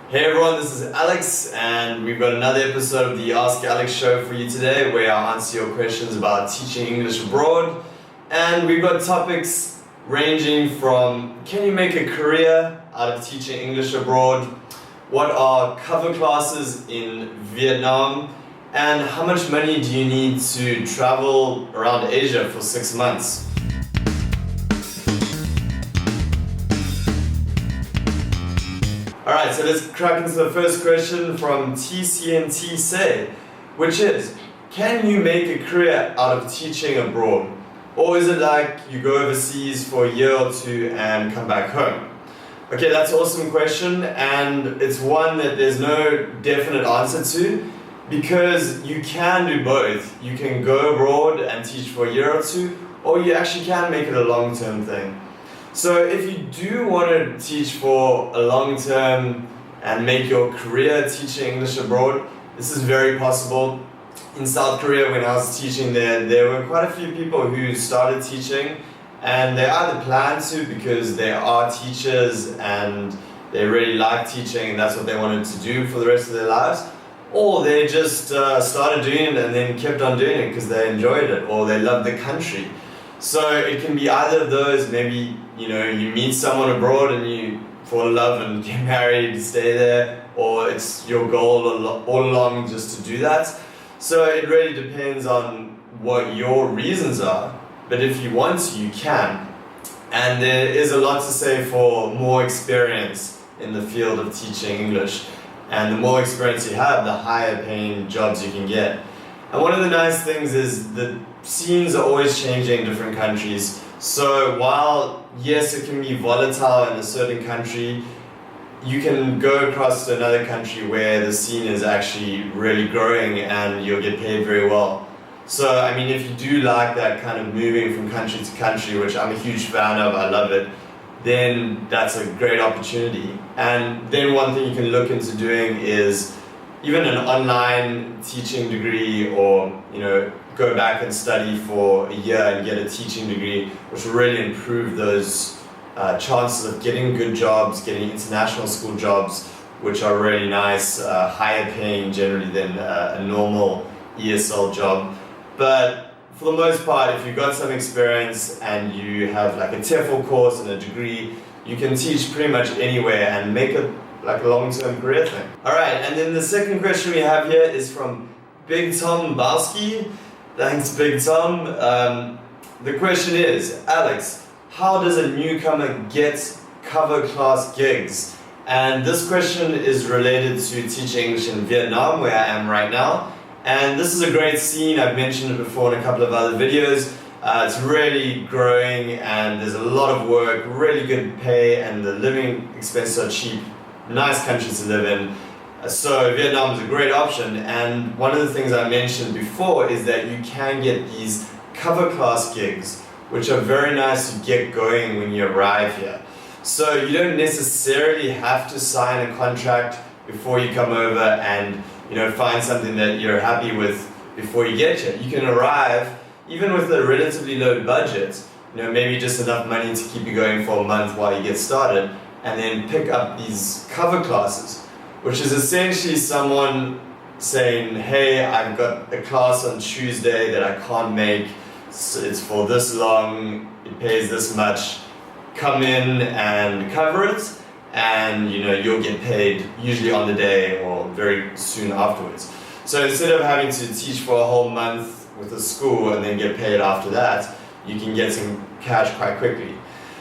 Hey everyone, this is Alex and we've got another episode of the Ask Alex show for you today where I answer your questions about teaching English abroad. And we've got topics ranging from can you make a career out of teaching English abroad, what are cover classes in Vietnam, and how much money do you need to travel around Asia for 6 months. Alright, so let's crack into the first question from TCNT Say, which is, can you make a career out of teaching abroad? Or is it like you go overseas for a year or two and come back home? Okay, that's an awesome question, and it's one that there's no definite answer to because you can do both. You can go abroad and teach for a year or two, or you actually can make it a long-term thing. So if you do want to teach for a long term and make your career teaching English abroad, this is very possible. In South Korea, when I was teaching there were quite a few people who started teaching and they either plan to because they are teachers and they really like teaching and that's what they wanted to do for the rest of their lives, or they just started doing it and then kept on doing it because they enjoyed it or they loved the country. So it can be either of those. Maybe you meet someone abroad and you fall in love and get married, stay there, or it's your goal all along just to do that. So it really depends on what your reasons are, but if you want to, you can. And there is a lot to say for more experience in the field of teaching English, and the more experience you have, the higher paying jobs you can get. And one of the nice things is that scenes are always changing in different countries. So while, yes, it can be volatile in a certain country, you can go across to another country where the scene is actually really growing and you'll get paid very well. So, I mean, if you do like that kind of moving from country to country, which I'm a huge fan of, I love it, then that's a great opportunity. And then one thing you can look into doing is even an online teaching degree, or go back and study for a year and get a teaching degree, which will really improve those chances of getting good jobs, getting international school jobs, which are really nice, higher paying generally than a normal ESL job. But for the most part, if you've got some experience and you have like a TEFL course and a degree, you can teach pretty much anywhere and make it like a long-term career thing. Alright, and then the second question we have here is from Big Tom Bowski. Thanks, Big Tom. The question is, Alex, how does a newcomer get cover class gigs? And this question is related to teaching English in Vietnam, where I am right now. And this is a great scene. I've mentioned it before in a couple of other videos. It's really growing and there's a lot of work, really good pay, and the living expenses are cheap. Nice country to live in. So Vietnam is a great option, and one of the things I mentioned before is that you can get these cover class gigs, which are very nice to get going when you arrive here. So you don't necessarily have to sign a contract before you come over and find something that you're happy with before you get here. You can arrive even with a relatively low budget, maybe just enough money to keep you going for a month while you get started, and then pick up these cover classes, which is essentially someone saying, hey, I've got a class on Tuesday that I can't make, it's for this long, it pays this much, come in and cover it, and you'll get paid usually on the day or very soon afterwards. So instead of having to teach for a whole month with a school and then get paid after that, you can get some cash quite quickly.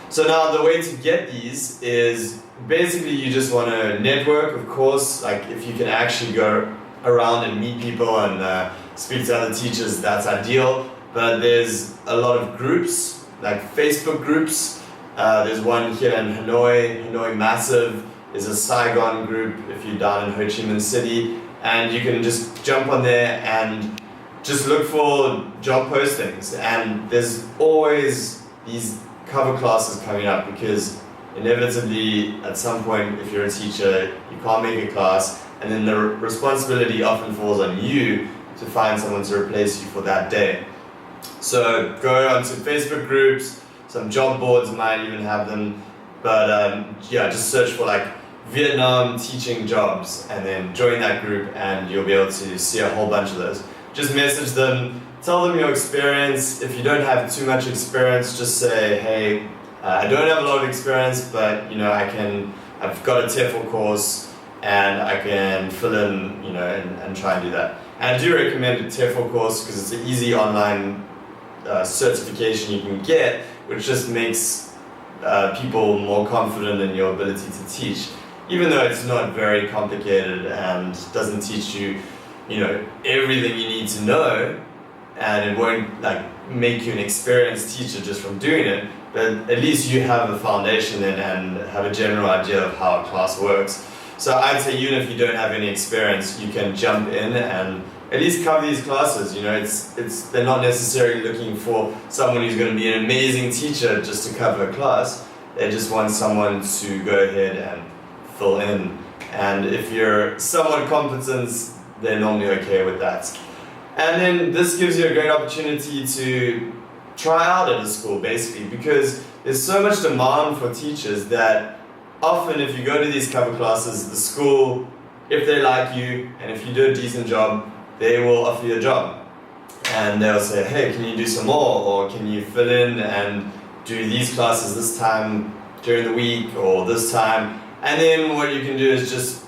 So now the way to get these is basically you just want to network, of course. Like if you can actually go around and meet people and speak to other teachers, that's ideal. But there's a lot of groups, like Facebook groups. There's one here in Hanoi Massive. There's a Saigon group if you're down in Ho Chi Minh City. And you can just jump on there and just look for job postings. And there's always these cover classes coming up because inevitably at some point if you're a teacher you can't make a class, and then the responsibility often falls on you to find someone to replace you for that day. So go onto Facebook groups, some job boards might even have them, but just search for like Vietnam teaching jobs, and then join that group and you'll be able to see a whole bunch of those. Just message them, tell them your experience. If you don't have too much experience, just say, hey, I don't have a lot of experience, but I've got a TEFL course and I can fill in, and try and do that. And I do recommend a TEFL course because it's an easy online certification you can get, which just makes people more confident in your ability to teach, even though it's not very complicated and doesn't teach you, everything you need to know, and it won't make you an experienced teacher just from doing it, but at least you have a foundation in and have a general idea of how a class works. So I'd say even if you don't have any experience, you can jump in and at least cover these classes. They're not necessarily looking for someone who's going to be an amazing teacher just to cover a class. They just want someone to go ahead and fill in. And if you're somewhat competent, they're normally okay with that. And then this gives you a great opportunity to try out at a school, basically, because there's so much demand for teachers that often if you go to these cover classes, the school, if they like you and if you do a decent job, they will offer you a job. And they'll say, hey, can you do some more? Or can you fill in and do these classes this time during the week or this time? And then what you can do is just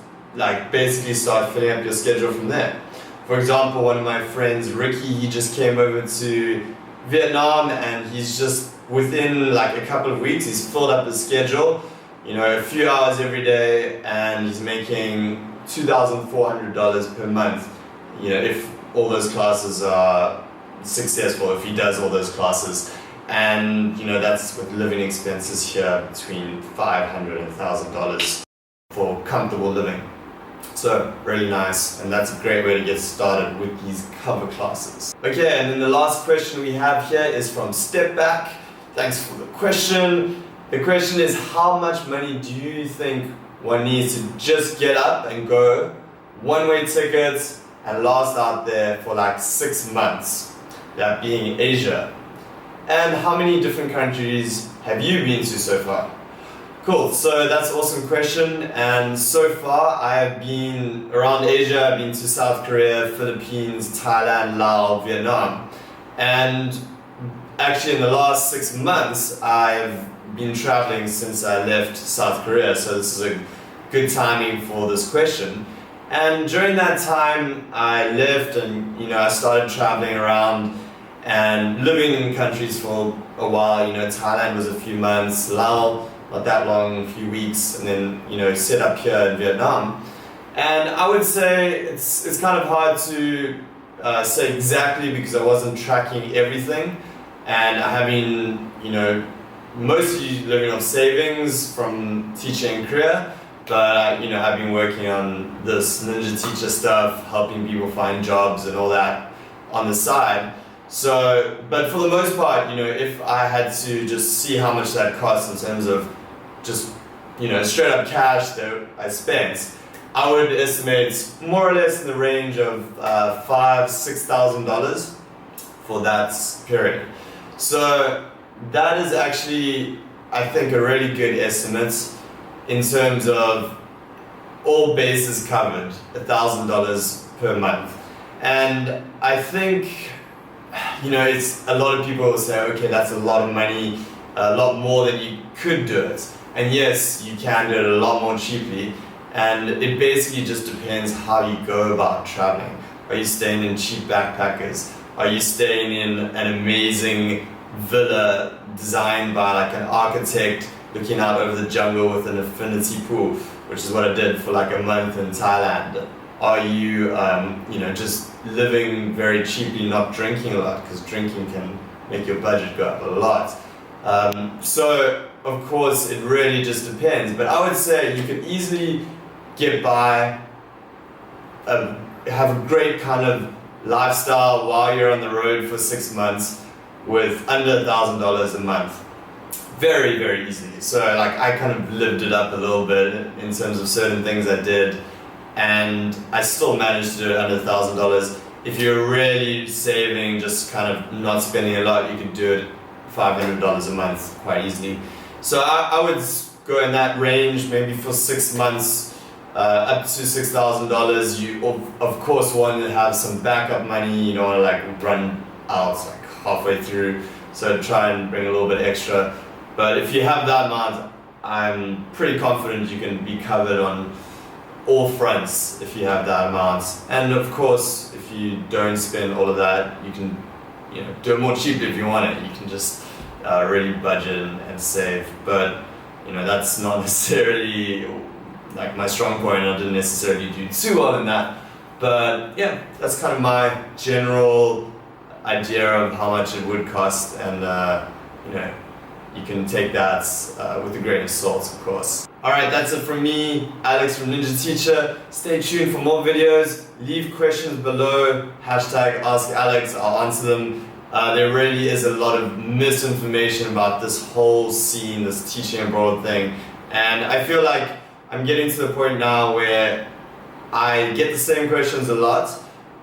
basically start filling up your schedule from there. For example, one of my friends, Ricky, he just came over to Vietnam and he's just within a couple of weeks, he's filled up his schedule, a few hours every day, and he's making $2,400 per month. If all those classes are successful, if he does all those classes. And that's with living expenses here between $500 and $1,000 for comfortable living. So really nice, and that's a great way to get started with these cover classes. Okay, and then the last question we have here is from Step Back. Thanks for the question. The question is, how much money do you think one needs to just get up and go, one-way tickets, and last out there for 6 months, that being Asia? And how many different countries have you been to so far? Cool, so that's an awesome question, and so far I have been around Asia. I've been to South Korea, Philippines, Thailand, Laos, Vietnam, and actually in the last 6 months I've been traveling since I left South Korea, so this is a good timing for this question. And during that time I left and I started traveling around and living in countries for a while. Thailand was a few months, Laos not that long, a few weeks, and then set up here in Vietnam. And I would say it's kind of hard to say exactly because I wasn't tracking everything, and I have been mostly living off savings from teaching in Korea, but I've been working on this Ninja Teacher stuff, helping people find jobs and all that on the side. So, but for the most part, if I had to just see how much that costs in terms of just, straight up cash that I spent, I would estimate more or less in the range of $5,000–6,000 for that period. So that is actually, I think, a really good estimate in terms of all bases covered, $1,000 per month. And I think, it's a lot of people will say, okay, that's a lot of money, a lot more than you could do it. And yes, you can do it a lot more cheaply. And it basically just depends how you go about traveling. Are you staying in cheap backpackers? Are you staying in an amazing villa designed by an architect looking out over the jungle with an infinity pool, which is what I did for a month in Thailand? Are you, just living very cheaply, not drinking a lot, because drinking can make your budget go up a lot. So, of course, it really just depends. But I would say you can easily get by, have a great kind of lifestyle while you're on the road for 6 months with under $1,000 a month. Very, very easily. So, I kind of lived it up a little bit in terms of certain things I did, and I still managed to do it under $1,000. If you're really saving, just kind of not spending a lot, you can do it $500 a month quite easily. So I would go in that range, maybe for 6 months, up to $6,000. You of course want to have some backup money. You don't want to like run out like halfway through, so try and bring a little bit extra. But if you have that amount, I'm pretty confident you can be covered on all fronts if you have that amount. And of course, if you don't spend all of that, you can, you know, do it more cheaply if you want it. You can just really budget and save. But you know, that's not necessarily like my strong point. I didn't necessarily do too well in that. But yeah, that's kind of my general idea of how much it would cost, and you know, you can take that with a grain of salt, of course. Alright, that's it from me, Alex from Ninja Teacher. Stay tuned for more videos. Leave questions below, #AskAlex, I'll answer them. There really is a lot of misinformation about this whole scene, this teaching abroad thing. And I feel like I'm getting to the point now where I get the same questions a lot,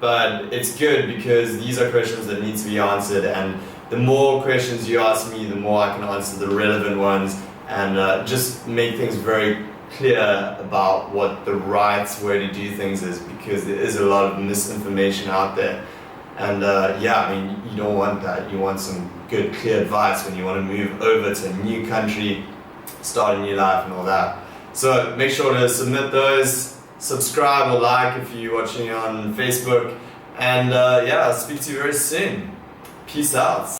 but it's good because these are questions that need to be answered, and the more questions you ask me, the more I can answer the relevant ones, and just make things very clear about what the right way to do things is, because there is a lot of misinformation out there. And yeah, I mean, you don't want that. You want some good, clear advice when you want to move over to a new country, start a new life and all that. So make sure to submit those, subscribe or like if you're watching on Facebook, and yeah, I'll speak to you very soon. Peace out.